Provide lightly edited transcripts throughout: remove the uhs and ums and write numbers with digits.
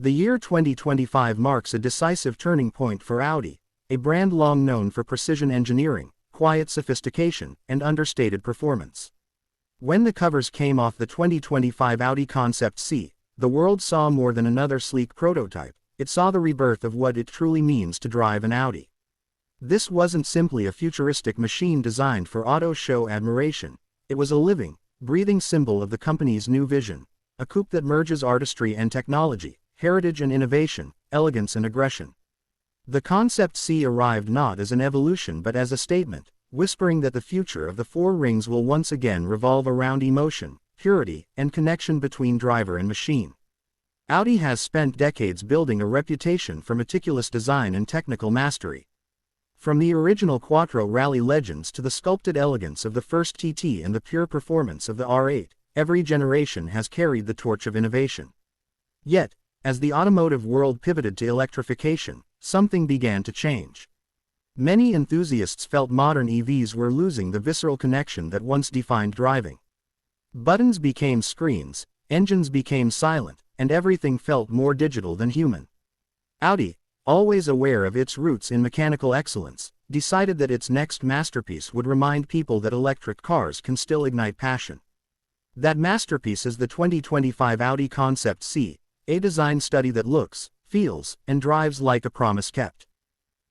The year 2025 marks a decisive turning point for Audi, a brand long known for precision engineering, quiet sophistication, and understated performance. When the covers came off the 2025 Audi Concept C, the world saw more than another sleek prototype. It saw the rebirth of what it truly means to drive an Audi. This wasn't simply a futuristic machine designed for auto show admiration. It was a living, breathing symbol of the company's new vision, a coupe that merges artistry and technology, heritage and innovation, elegance and aggression. The Concept C arrived not as an evolution but as a statement, whispering that the future of the four rings will once again revolve around emotion, purity, and connection between driver and machine. Audi has spent decades building a reputation for meticulous design and technical mastery. From the original Quattro rally legends to the sculpted elegance of the first TT and the pure performance of the R8, every generation has carried the torch of innovation. Yet, as the automotive world pivoted to electrification, something began to change. Many enthusiasts felt modern EVs were losing the visceral connection that once defined driving. Buttons became screens, engines became silent, and everything felt more digital than human. Audi, always aware of its roots in mechanical excellence, decided that its next masterpiece would remind people that electric cars can still ignite passion. That masterpiece is the 2025 Audi Concept C, a design study that looks, feels, and drives like a promise kept.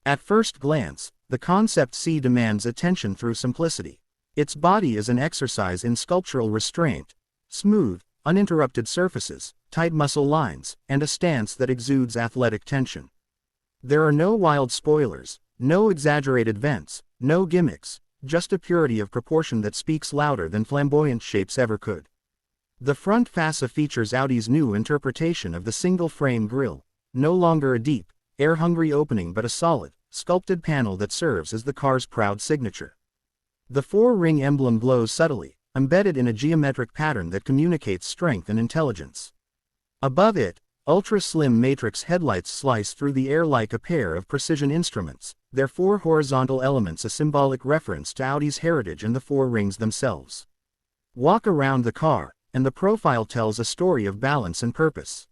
At first glance, the Concept C demands attention through simplicity. Its body is an exercise in sculptural restraint, smooth, uninterrupted surfaces, tight muscle lines, and a stance that exudes athletic tension. There are no wild spoilers, no exaggerated vents, no gimmicks, just a purity of proportion that speaks louder than flamboyant shapes ever could. The front fascia features Audi's new interpretation of the single-frame grille, no longer a deep, air-hungry opening but a solid, sculpted panel that serves as the car's proud signature. The four-ring emblem glows subtly, embedded in a geometric pattern that communicates strength and intelligence. Above it, ultra-slim matrix headlights slice through the air like a pair of precision instruments, their four horizontal elements a symbolic reference to Audi's heritage and the four rings themselves. Walk around the car, and the profile tells a story of balance and purpose.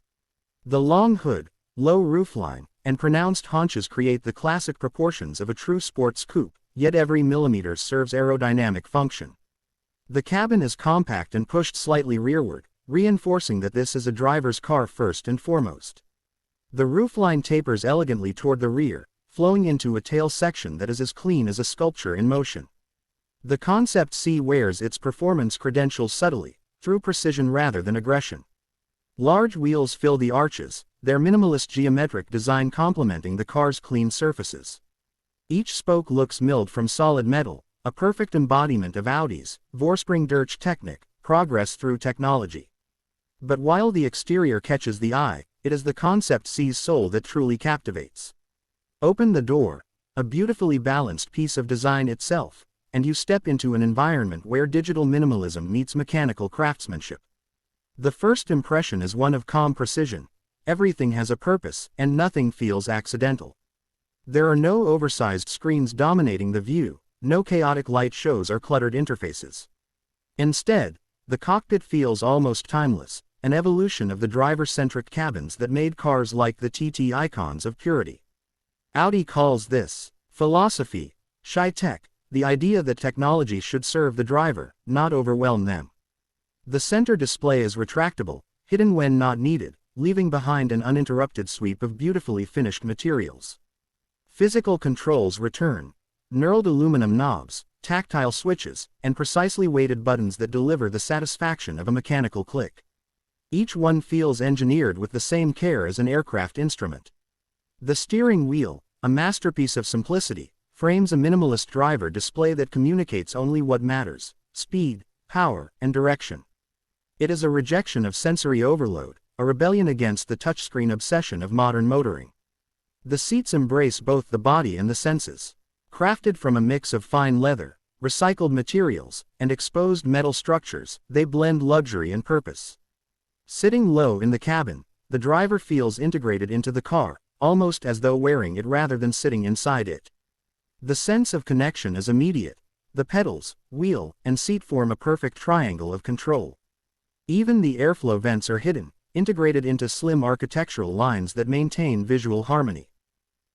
The long hood, low roofline, and pronounced haunches create the classic proportions of a true sports coupe, yet every millimeter serves aerodynamic function. The cabin is compact and pushed slightly rearward, reinforcing that this is a driver's car first and foremost. The roofline tapers elegantly toward the rear, flowing into a tail section that is as clean as a sculpture in motion. The Concept C wears its performance credentials subtly, through precision rather than aggression. Large wheels fill the arches, their minimalist geometric design complementing the car's clean surfaces. Each spoke looks milled from solid metal, a perfect embodiment of Audi's Vorspring durch Technik, progress through technology. But while the exterior catches the eye, it is the Concept C's soul that truly captivates. Open the door, a beautifully balanced piece of design itself, and you step into an environment where digital minimalism meets mechanical craftsmanship. The first impression is one of calm precision. Everything has a purpose, and nothing feels accidental. There are no oversized screens dominating the view, no chaotic light shows or cluttered interfaces. Instead, the cockpit feels almost timeless, an evolution of the driver-centric cabins that made cars like the TT icons of purity. Audi calls this philosophy, shy-tech, the idea that technology should serve the driver, not overwhelm them. The center display is retractable, hidden when not needed, leaving behind an uninterrupted sweep of beautifully finished materials. Physical controls return, knurled aluminum knobs, tactile switches, and precisely weighted buttons that deliver the satisfaction of a mechanical click. Each one feels engineered with the same care as an aircraft instrument. The steering wheel, a masterpiece of simplicity, frames a minimalist driver display that communicates only what matters: speed, power, and direction. It is a rejection of sensory overload, a rebellion against the touchscreen obsession of modern motoring. The seats embrace both the body and the senses. Crafted from a mix of fine leather, recycled materials, and exposed metal structures, they blend luxury and purpose. Sitting low in the cabin, the driver feels integrated into the car, almost as though wearing it rather than sitting inside it. The sense of connection is immediate. The pedals, wheel, and seat form a perfect triangle of control. Even the airflow vents are hidden, integrated into slim architectural lines that maintain visual harmony.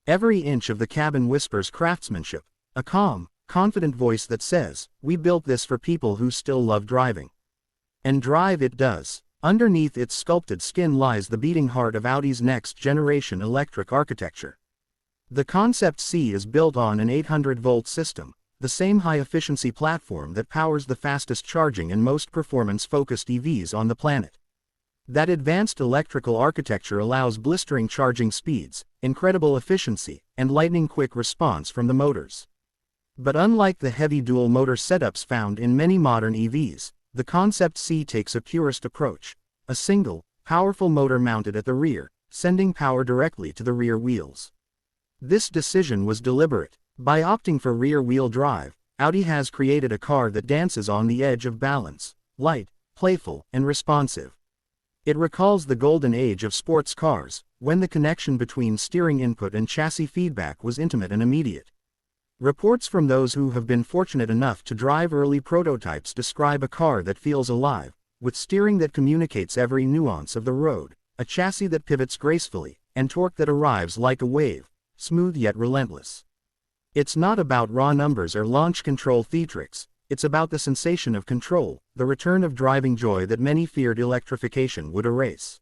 Every inch of the cabin whispers craftsmanship, a calm, confident voice that says, "We built this for people who still love driving." And drive it does. Underneath its sculpted skin lies the beating heart of Audi's next-generation electric architecture. The Concept C is built on an 800-volt system, the same high-efficiency platform that powers the fastest charging and most performance-focused EVs on the planet. That advanced electrical architecture allows blistering charging speeds, incredible efficiency, and lightning-quick response from the motors. But unlike the heavy dual-motor setups found in many modern EVs, the Concept C takes a purist approach, a single, powerful motor mounted at the rear, sending power directly to the rear wheels. This decision was deliberate. By opting for rear-wheel drive, Audi has created a car that dances on the edge of balance, light, playful, and responsive. It recalls the golden age of sports cars, when the connection between steering input and chassis feedback was intimate and immediate. Reports from those who have been fortunate enough to drive early prototypes describe a car that feels alive, with steering that communicates every nuance of the road, a chassis that pivots gracefully, and torque that arrives like a wave, smooth yet relentless. It's not about raw numbers or launch control theatrics, it's about the sensation of control, the return of driving joy that many feared electrification would erase.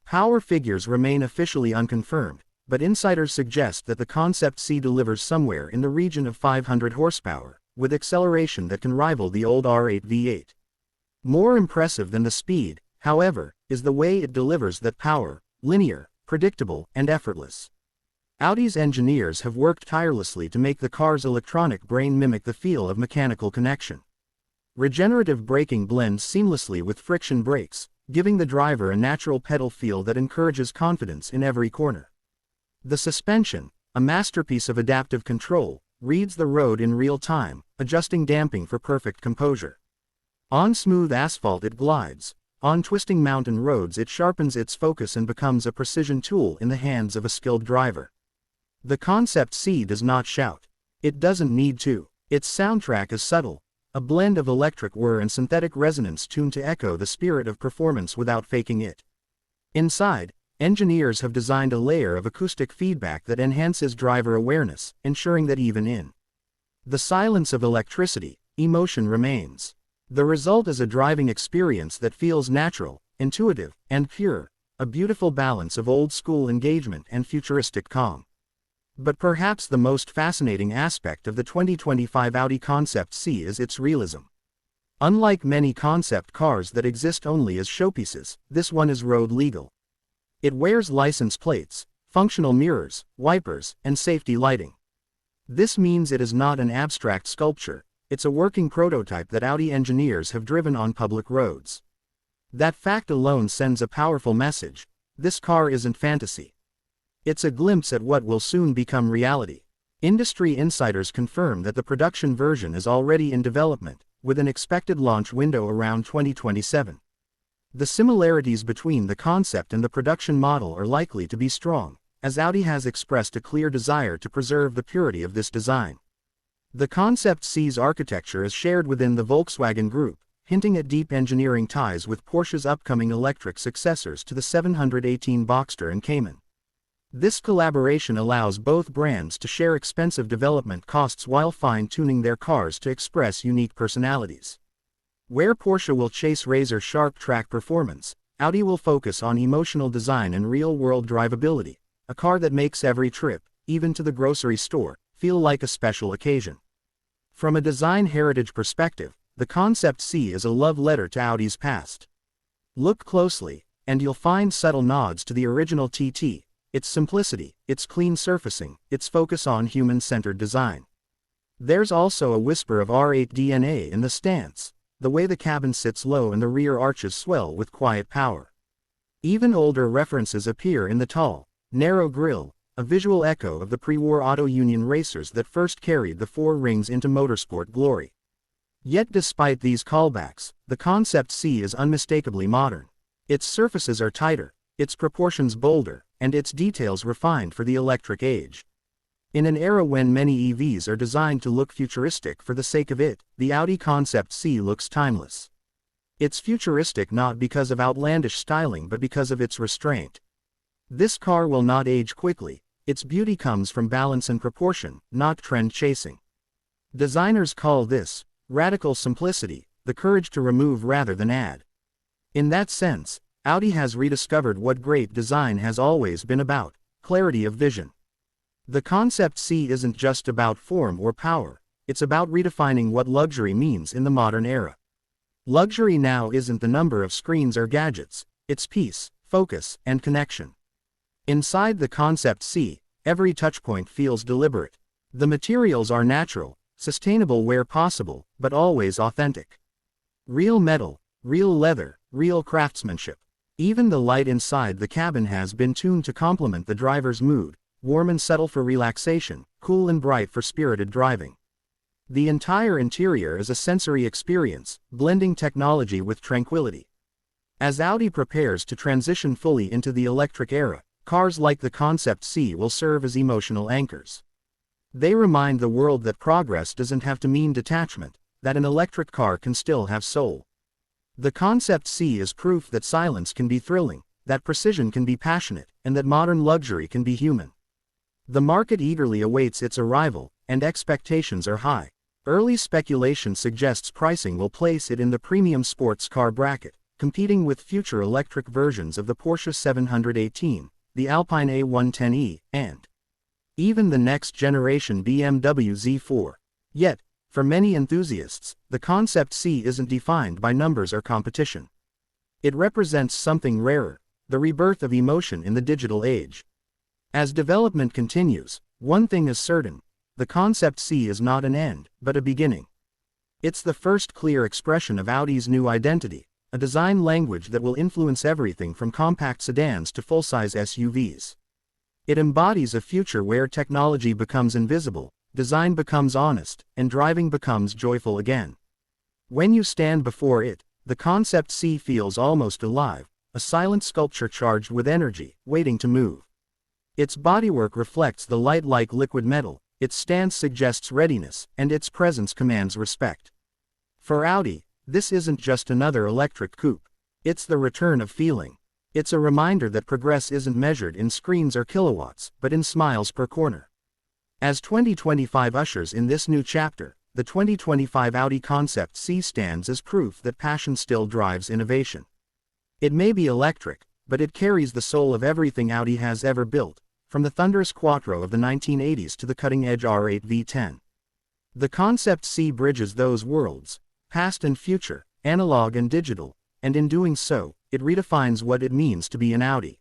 Power figures remain officially unconfirmed, but insiders suggest that the Concept C delivers somewhere in the region of 500 horsepower, with acceleration that can rival the old R8 V8. More impressive than the speed, however, is the way it delivers that power, linear, predictable, and effortless. Audi's engineers have worked tirelessly to make the car's electronic brain mimic the feel of mechanical connection. Regenerative braking blends seamlessly with friction brakes, giving the driver a natural pedal feel that encourages confidence in every corner. The suspension, a masterpiece of adaptive control, reads the road in real time, adjusting damping for perfect composure. On smooth asphalt it glides, on twisting mountain roads it sharpens its focus and becomes a precision tool in the hands of a skilled driver. The Concept C does not shout. It doesn't need to. Its soundtrack is subtle, a blend of electric whir and synthetic resonance tuned to echo the spirit of performance without faking it. Inside, engineers have designed a layer of acoustic feedback that enhances driver awareness, ensuring that even in the silence of electricity, emotion remains. The result is a driving experience that feels natural, intuitive, and pure, a beautiful balance of old-school engagement and futuristic calm. But perhaps the most fascinating aspect of the 2025 Audi Concept C is its realism. Unlike many concept cars that exist only as showpieces, this one is road legal. It wears license plates, functional mirrors, wipers, and safety lighting. This means it is not an abstract sculpture, it's a working prototype that Audi engineers have driven on public roads. That fact alone sends a powerful message: this car isn't fantasy. It's a glimpse at what will soon become reality. Industry insiders confirm that the production version is already in development, with an expected launch window around 2027. The similarities between the concept and the production model are likely to be strong, as Audi has expressed a clear desire to preserve the purity of this design. The Concept C's architecture is shared within the Volkswagen Group, hinting at deep engineering ties with Porsche's upcoming electric successors to the 718 Boxster and Cayman. This collaboration allows both brands to share expensive development costs while fine-tuning their cars to express unique personalities. Where Porsche will chase razor-sharp track performance, Audi will focus on emotional design and real-world drivability, a car that makes every trip, even to the grocery store, feel like a special occasion. From a design heritage perspective, the Concept C is a love letter to Audi's past. Look closely, and you'll find subtle nods to the original TT, its simplicity, its clean surfacing, its focus on human-centered design. There's also a whisper of R8 DNA in the stance, the way the cabin sits low and the rear arches swell with quiet power. Even older references appear in the tall, narrow grille, a visual echo of the pre-war auto union racers that first carried the four rings into motorsport glory. Yet despite these callbacks, the Concept C is unmistakably modern. Its surfaces are tighter, its proportions bolder, and its details refined for the electric age. In an era when many EVs are designed to look futuristic for the sake of it, the Audi Concept C looks timeless. It's futuristic not because of outlandish styling but because of its restraint. This car will not age quickly. Its beauty comes from balance and proportion, not trend chasing. Designers call this radical simplicity, the courage to remove rather than add. In that sense, Audi has rediscovered what great design has always been about: clarity of vision. The Concept C isn't just about form or power, it's about redefining what luxury means in the modern era. Luxury now isn't the number of screens or gadgets, it's peace, focus, and connection. Inside the Concept C, every touchpoint feels deliberate. The materials are natural, sustainable where possible, but always authentic. Real metal, real leather, real craftsmanship. Even the light inside the cabin has been tuned to complement the driver's mood, warm and subtle for relaxation, cool and bright for spirited driving. The entire interior is a sensory experience, blending technology with tranquility. As Audi prepares to transition fully into the electric era, cars like the Concept C will serve as emotional anchors. They remind the world that progress doesn't have to mean detachment, that an electric car can still have soul. The Concept C is proof that silence can be thrilling, that precision can be passionate, and that modern luxury can be human. The market eagerly awaits its arrival, and expectations are high. Early speculation suggests pricing will place it in the premium sports car bracket, competing with future electric versions of the Porsche 718, the Alpine A110e, and even the next-generation BMW Z4. Yet, for many enthusiasts, the Concept C isn't defined by numbers or competition. It represents something rarer, the rebirth of emotion in the digital age. As development continues, one thing is certain: the Concept C is not an end, but a beginning. It's the first clear expression of Audi's new identity, a design language that will influence everything from compact sedans to full-size SUVs. It embodies a future where technology becomes invisible, design becomes honest, and driving becomes joyful again. When you stand before it, the Concept C feels almost alive, a silent sculpture charged with energy, waiting to move. Its bodywork reflects the light like liquid metal, its stance suggests readiness, and its presence commands respect. For Audi, this isn't just another electric coupe. It's the return of feeling. It's a reminder that progress isn't measured in screens or kilowatts, but in smiles per corner. As 2025 ushers in this new chapter, the 2025 Audi Concept C stands as proof that passion still drives innovation. It may be electric, but it carries the soul of everything Audi has ever built, from the thunderous Quattro of the 1980s to the cutting-edge R8 V10. The Concept C bridges those worlds, past and future, analog and digital, and in doing so, it redefines what it means to be an Audi.